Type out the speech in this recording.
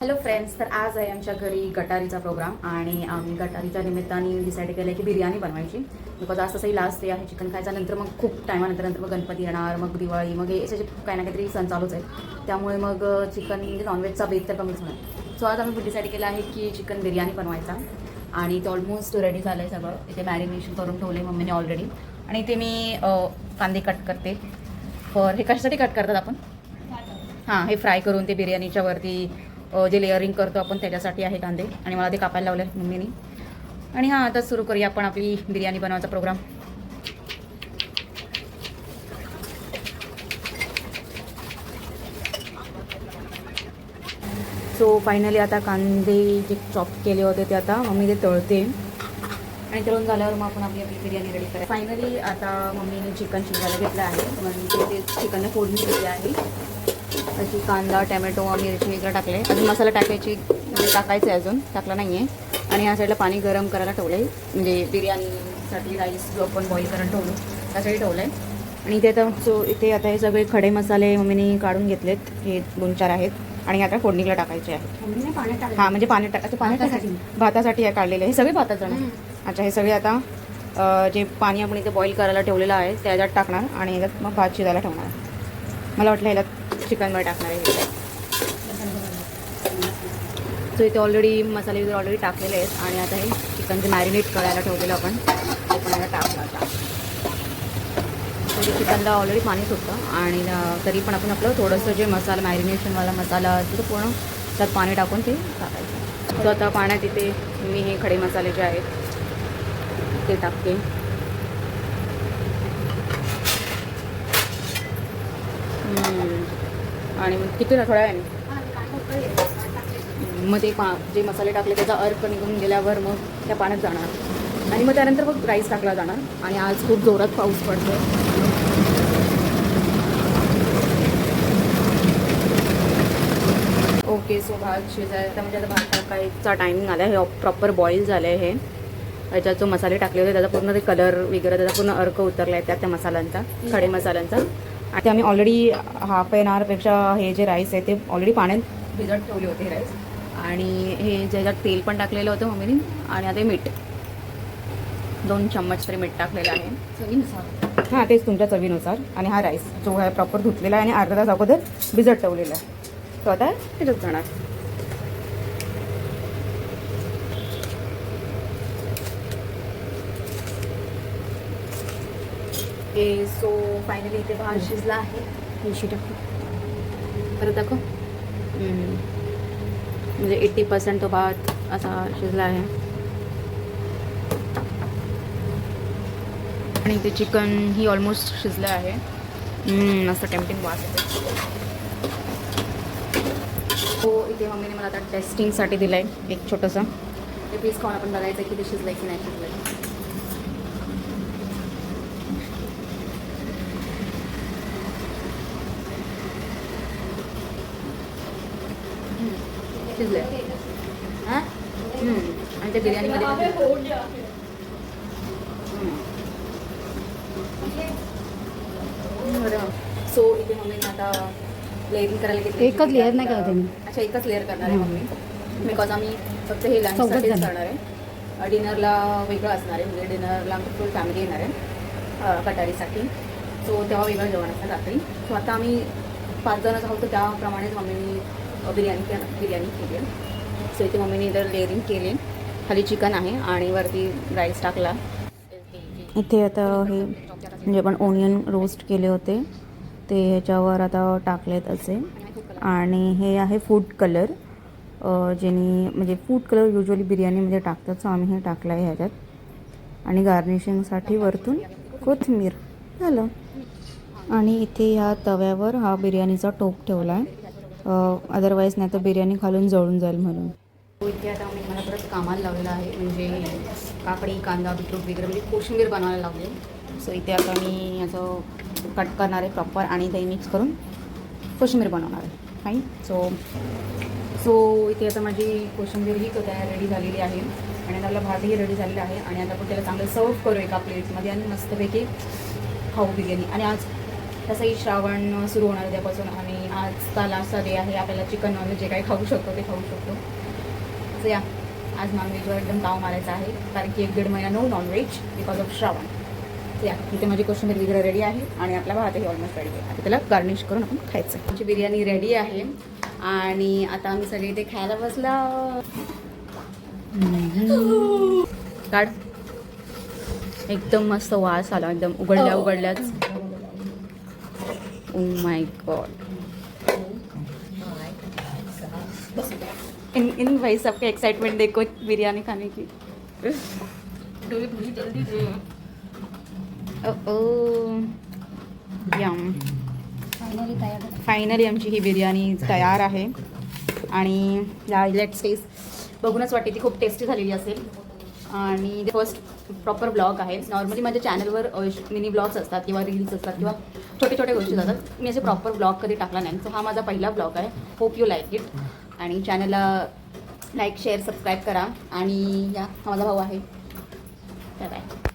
Hello friends, तर आज आहे आमच्या घरी गटारीचा प्रोग्राम आणि आम्ही गटारीच्या निमित्ताने डिसाईड केलं की बिर्याणी बनवायची. बिकॉज आज तसंही लास्ट डे आहे चिकन खायचा. नंतर मग खूप टायमानंतर मग गणपती येणार, मग दिवाळी, मग हे असे काही ना काहीतरी सण चालूच आहे. त्यामुळे मग चिकन म्हणजे नॉनव्हेजचा बेत तर कमीच होणार. सो आज आम्ही डिसाईड केलं आहे की चिकन बिर्याणी बनवायचा आणि ते ऑलमोस्ट रेडी झालं आहे सगळं. इथे मॅरिनेशन करून ठेवले मम्मीने ऑलरेडी. आणि इथे मी कांदे कट करते. फॉर हे कशासाठी कट करतात आपण? हां, हे फ्राय करून ते बिर्याणीच्या वरती जे लेअरिंग करतो आपण त्याच्यासाठी आहे कांदे. आणि मला ते कापायला लावले मम्मीने. आणि हां, आता सुरू करूया आपण आपली बिर्याणी बनवायचा प्रोग्राम. सो फायनली आता कांदे जे चॉप केले होते ते आता मम्मी ते तळते आणि तळून झाल्यावर मग आपण आपली बिर्याणी रेडी करायची. फायनली आता मम्मीने चिकन शिजायला घेतलं आहे. म्हणजे ते चिकनने फोडणी केली आहे. अशी कांदा, टॅमॅटो, मिरची वगैरे टाकले. अजून मसाला टाकायचा आहे, अजून टाकला नाही आहे. आणि ह्या साईडला पाणी गरम करायला ठेवलं आहे. म्हणजे बिर्याणीसाठी राईस जो आपण बॉईल करायला ठेवलो त्यासाठी ठेवलं आहे. आणि इथे आता इथे आता हे सगळे खडे मसाले मम्मीने काढून घेतलेत. हे 2-4 आहेत आणि आता फोडणीला टाकायचे आहेत. हां, म्हणजे पाण्यात टाकायचं. पाण्यासाठी भातासाठी हे काढलेले हे सगळे भातात जाणार. अच्छा, हे सगळे आता जे पाणी आपण इथे बॉईल करायला ठेवलेलं आहे त्याच्यात टाकणार आणि याच्यात मग भात शिजायला ठेवणार. मला वाटलं ह्याला चिकनमध्ये टाकणार आहे. सो इथे ऑलरेडी मसाले वगैरे ऑलरेडी टाकलेले आहेत. आणि आता हे चिकन जे मॅरिनेट करायला ठेवलेलं आपण ते पण याला टाकलं. आता म्हणजे चिकनला ऑलरेडी पाणी सुटतं आणि तरी पण आपण आपलं थोडंसं जे मसाला मॅरिनेशनवाला मसाला असतो तो पूर्ण त्यात पाणी टाकून ते टाकायचं. सो आता पाण्यात इथे मी हे खडे मसाले जे आहेत ते टाकते. आणि किती ना थोड्या वेळाने मग ते जे मसाले टाकले त्याचा अर्क निघून गेल्यावर मग त्या पाण्यात जाणार आणि मग त्यानंतर मग राईस टाकला जाणार. आणि आज खूप जोरात पाऊस पडतो. ओके, सो भात शिजायचा म्हणजे आता भात टाकायचा टायमिंग आला आहे. हे प्रॉपर बॉईल झालं आहे. हे ह्याच्यात जो मसाले टाकले होते त्याचा पूर्ण ते कलर वगैरे त्याचा पूर्ण अर्क उतरला आहे त्या मसाल्यांचा, खडे मसाल्यांचा. आणि आम्ही ऑलरेडी हाफ एन आवरपेक्षा हे जे राईस आहे ते ऑलरेडी पाण्यात भिजत ठेवले होते हे राईस. आणि हे ज्याच्यात तेल पण टाकलेलं होतं मम्मीने. आणि आता मीठ 2 चम्मच तरी मीठ टाकलेलं आहे चवीनुसार. हां, तेच तुमच्या चवीनुसार. आणि हा राईस जो आहे प्रॉपर धुतलेला आहे आणि अर्धा तास अगोदर भिजत ठेवलेला आहे. तो आता त्याच्यात जाणार. सो फायनली इथे भात शिजला आहे. मिरची टाकू परत दाखव. म्हणजे 80% तो भात असा शिजला आहे. आणि इथे चिकन ही ऑलमोस्ट शिजलं आहे. मस्त टेम्पटिंग वास येते. हो, इथे मम्मीने मला आता टेस्टिंगसाठी दिलं आहे एक छोटंसं. ते पीस खाऊन आपण बघायचं की ते शिजलं की नाही शिजलं. शिजले. हां, आणि त्या बिर्याणीमध्ये सो इथे मम्मीने आता लेअरिंग करायला घेतली. एकच लेअर नाही करत मी. अच्छा, एकच लेअर करणार आहे मम्मी. बिकॉज आम्ही फक्त हे लंचसाठीच करणार आहे. डिनरला वेगळं असणार आहे. म्हणजे डिनरला आमची फुल फॅमिली येणार आहे कटारीसाठी. सो तेव्हा वेगळं जेवण असणार रात्री. सो आता आम्ही 5 जणच आहोत तर त्याप्रमाणेच मम्मीने बिर्याणी केली आहे. सो इथे मम्मीने इतर लेअरिंग केली. खाली चिकन आहे आणि वरती राईस टाकला. इथे आता हे जे आपण ओनियन रोस्ट केले होते ते ह्याच्यावर आता टाकलेत असे. आणि हे आहे फूड कलर, ज्याने म्हणजे फूड कलर युजली बिर्याणीमध्ये टाकतात. सो आम्ही हे टाकलं आहे ह्याच्यात. आणि गार्निशिंगसाठी वरतून कोथिंबीर झालं. आणि इथे ह्या तव्यावर हा बिर्याणीचा टोप ठेवला आहे. अदरवाईज नाही तर बिर्याणी खालून जळून जाईल म्हणून. इथे आता आम्ही मला परत कामाला लावलेलं आहे. म्हणजे काकडी, कांदा, बीटरूट वगैरे म्हणजे कोशिंबीर बनवायला लावले. सो इथे आता मी असं कट करणार आहे प्रॉपर आणि दही मिक्स करून कोशिंबीर बनवणार आहे. फाईन. सो इथे आता माझी कोशिंबीर ही तयार रेडी झालेली आहे. आणि आता आपला भातही रेडी झालेला आहे. आणि आता आपण त्याला चांगलं सर्व करू एका प्लेटमध्ये आणि मस्तपैकी खाऊ बिर्याणी. आणि आज तसंही श्रावण सुरू होणार उद्यापासून आणि आजचा लास्टचा डे आहे. आपल्याला चिकन नॉनव्हेज जे काही खाऊ शकतो ते खाऊ शकतो. सो या आज नॉनव्हेजवर एकदम ताव मारायचा आहे कारण की 1-1.5 महिना no nonveg because of Shravan. So या इथे माझी कोशिंबीर वगैरे रेडी आहे आणि आपला भातही ऑलमोस्ट रेडी आहे. आता त्याला गार्निश करून आपण खायचं. आमची बिर्याणी रेडी आहे आणि आता आम्ही सगळे इथे खायला बसला. काढ. एकदम मस्त वास आला एकदम उघडल्याच. Oh my God. इन भाई सबके एक्साइटमेंट देखो बिरयानी खाने की. यम. फायनली आमची ही बिर्याणी तयार आहे आणि लेट्स टेस्ट. बघूनच वाटते ती खूप टेस्टी झालेली असेल. आणि फर्स्ट प्रॉपर ब्लॉग आहे. नॉर्मली माझ्या चॅनलवर मिनी ब्लॉग्स असतात किंवा रील्स असतात किंवा छोटे गोष्टी असतात. मी असे प्रॉपर ब्लॉग कधी टाकला नाही. सो हा माझा पहिला ब्लॉग आहे. Hope you like it. आणि चॅनलला लाईक शेअर सबस्क्राईब करा. आणि या हा माझा भाऊ आहे. Bye bye.